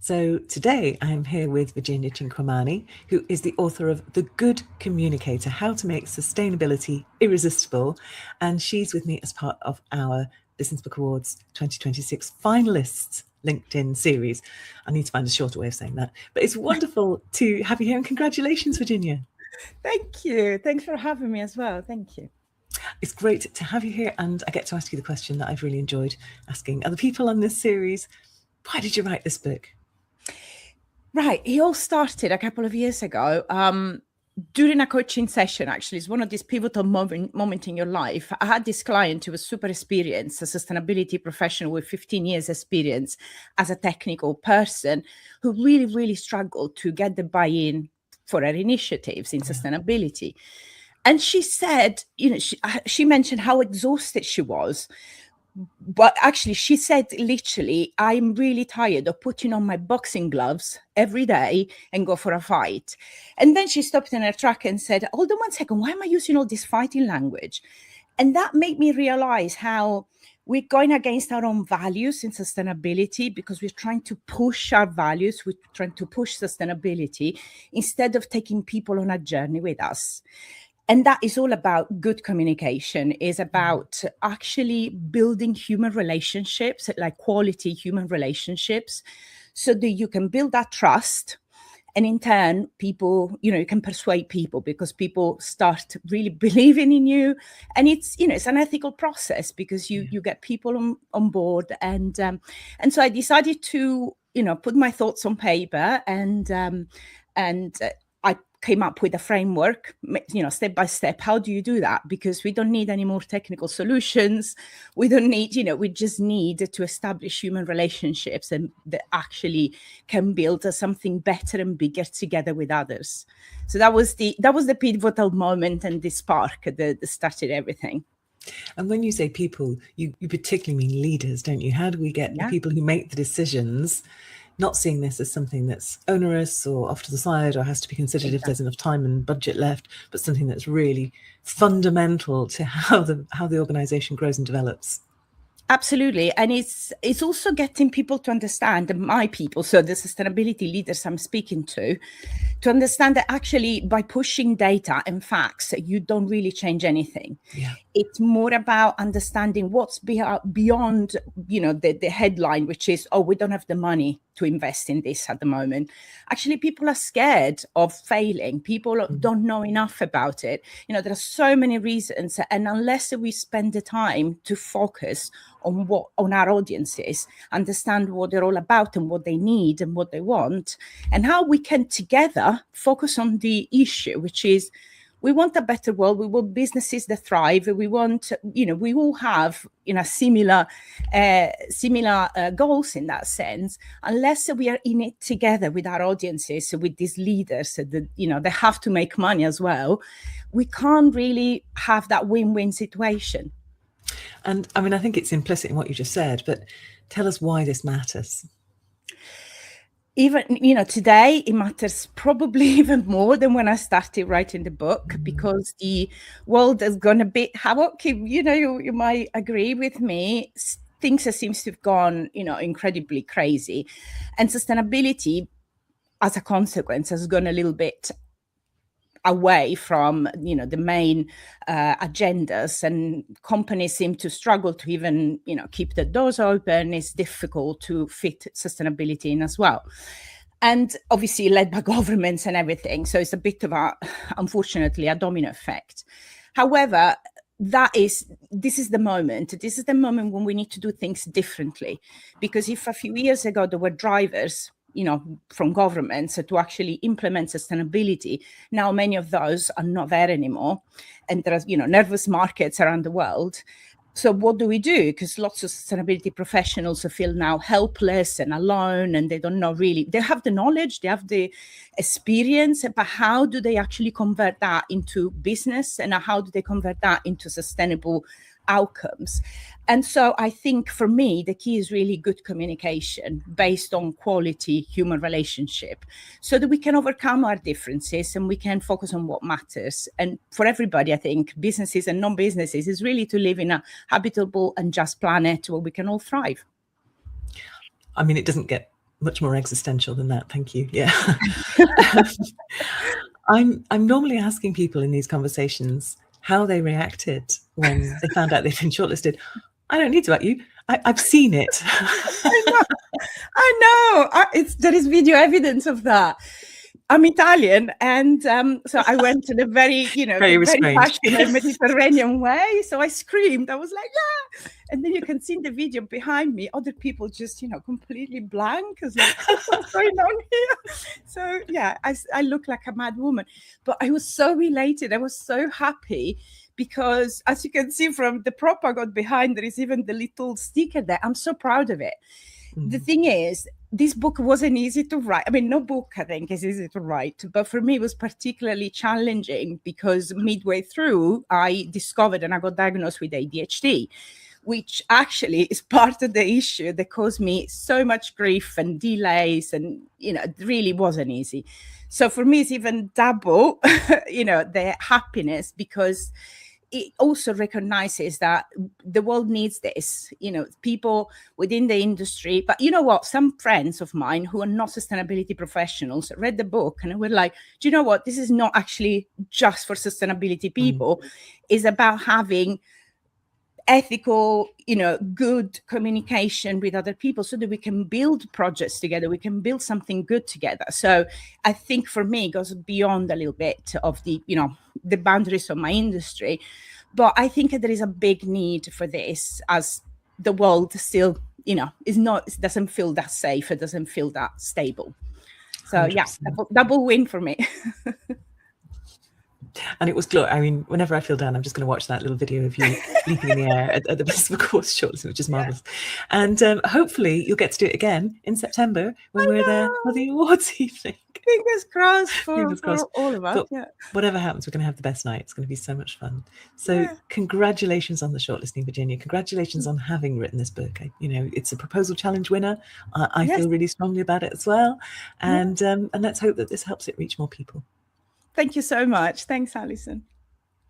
So today I'm here with Virginia Cinquemani, who is the author of The Good Communicator, How to Make Sustainability Irresistible. And she's with me as part of our Business Book Awards 2026 finalists LinkedIn series. I need to find a shorter way of saying that. But it's wonderful to have you here, and congratulations, Virginia. Thank you. Thanks for having me as well. Thank you. It's great to have you here, and I get to ask you the question that I've really enjoyed asking other people on this series. Why did you write this book? Right. It all started a couple of years ago during a coaching session. Actually, it's one of these pivotal moment in your life. I had this client who was super experienced, a sustainability professional with 15 years experience as a technical person, who really struggled to get the buy-in for her initiatives in sustainability. And she said, she mentioned how exhausted she was. But actually, she said, literally, I'm really tired of putting on my boxing gloves every day and go for a fight. And then she stopped in her track and said, hold on one second, why am I using all this fighting language? And that made me realize how we're going against our own values in sustainability, because we're trying to push our values, we're trying to push sustainability instead of taking people on a journey with us. And that is all about good communication, is about actually building human relationships, like quality human relationships, so that you can build that trust. And in turn, people, you can persuade people, because people start really believing in you. And it's an ethical process, because you get people on board. And so I decided to, put my thoughts on paper, and I came up with a framework, step by step. How do you do that? Because we don't need any more technical solutions. We don't need, we just need to establish human relationships and that actually can build something better and bigger together with others. So that was the pivotal moment and the spark that started everything. And when you say people, you particularly mean leaders, don't you? How do we get the people who make the decisions not seeing this as something that's onerous or off to the side or has to be considered if there's enough time and budget left, but something that's really fundamental to how the organization grows and develops? Absolutely. And it's also getting people to understand, my people, so the sustainability leaders I'm speaking to understand that actually by pushing data and facts, you don't really change anything. Yeah. It's more about understanding what's beyond, the headline, which is, we don't have the money to invest in this at the moment. Actually, people are scared of failing. People don't know enough about it. There are so many reasons. And unless we spend the time to focus on our audiences, understand what they're all about and what they need and what they want, and how we can together focus on the issue, which is, we want a better world. We want businesses that thrive. We want, we all have, similar goals in that sense. Unless we are in it together with our audiences, with these leaders, that, they have to make money as well, we can't really have that win-win situation. And I mean, I think it's implicit in what you just said, but tell us why this matters. Even, today it matters probably even more than when I started writing the book, because the world has gone a bit havoc. You might agree with me. Things seems to have gone, incredibly crazy. And sustainability, as a consequence, has gone a little bit away from, the main agendas, and companies seem to struggle to even, keep the doors open. It's difficult to fit sustainability in as well. And obviously led by governments and everything. So it's a bit of unfortunately, a domino effect. However, this is the moment. This is the moment when we need to do things differently. Because if a few years ago there were drivers, from governments to actually implement sustainability, now many of those are not there anymore. And there are, nervous markets around the world. So what do we do? Because lots of sustainability professionals feel now helpless and alone, and they don't know really. They have the knowledge, they have the experience, but how do they actually convert that into business, and how do they convert that into sustainable outcomes? And so I think for me, the key is really good communication based on quality human relationship, so that we can overcome our differences and we can focus on what matters. And for everybody, I think businesses and non-businesses, is really to live in a habitable and just planet where we can all thrive. I mean, it doesn't get much more existential than that. Thank you. Yeah. I'm normally asking people in these conversations how they reacted when they found out they've been shortlisted. I don't need to ask you. I've seen it. I know. There is video evidence of that. I'm Italian, and so I went to the very passionate Mediterranean way. So I screamed. I was like, yeah! And then you can see in the video behind me, other people just, completely blank. Because like, what's going on here? So yeah, I look like a mad woman. But I was so elated. I was so happy because, as you can see from the prop I got behind, there is even the little sticker there. I'm so proud of it. The thing is, this book wasn't easy to write. I mean, no book, I think, is easy to write. But for me, it was particularly challenging because midway through, I discovered and I got diagnosed with ADHD, which actually is part of the issue that caused me so much grief and delays. And, it really wasn't easy. So for me, it's even double, the happiness, because it also recognizes that the world needs this, people within the industry. But you know what? Some friends of mine who are not sustainability professionals read the book and were like, do you know what? This is not actually just for sustainability people. It's about having ethical, good communication with other people so that we can build projects together. We can build something good together. So I think for me, it goes beyond a little bit of the boundaries of my industry. But I think there is a big need for this as the world still, doesn't feel that safe. It doesn't feel that stable. So 100%. Yeah, double win for me. And it was glorious. I mean, whenever I feel down, I'm just going to watch that little video of you leaping in the air at the Business Course shortly, which is marvelous. Yeah. And hopefully you'll get to do it again in September when we're there for the awards evening. Fingers crossed for all of us. But yeah. Whatever happens, we're going to have the best night. It's going to be so much fun. So congratulations on the shortlisting, Virginia. Congratulations on having written this book. It's a proposal challenge winner. I feel really strongly about it as well. And let's hope that this helps it reach more people. Thank you so much. Thanks, Alison.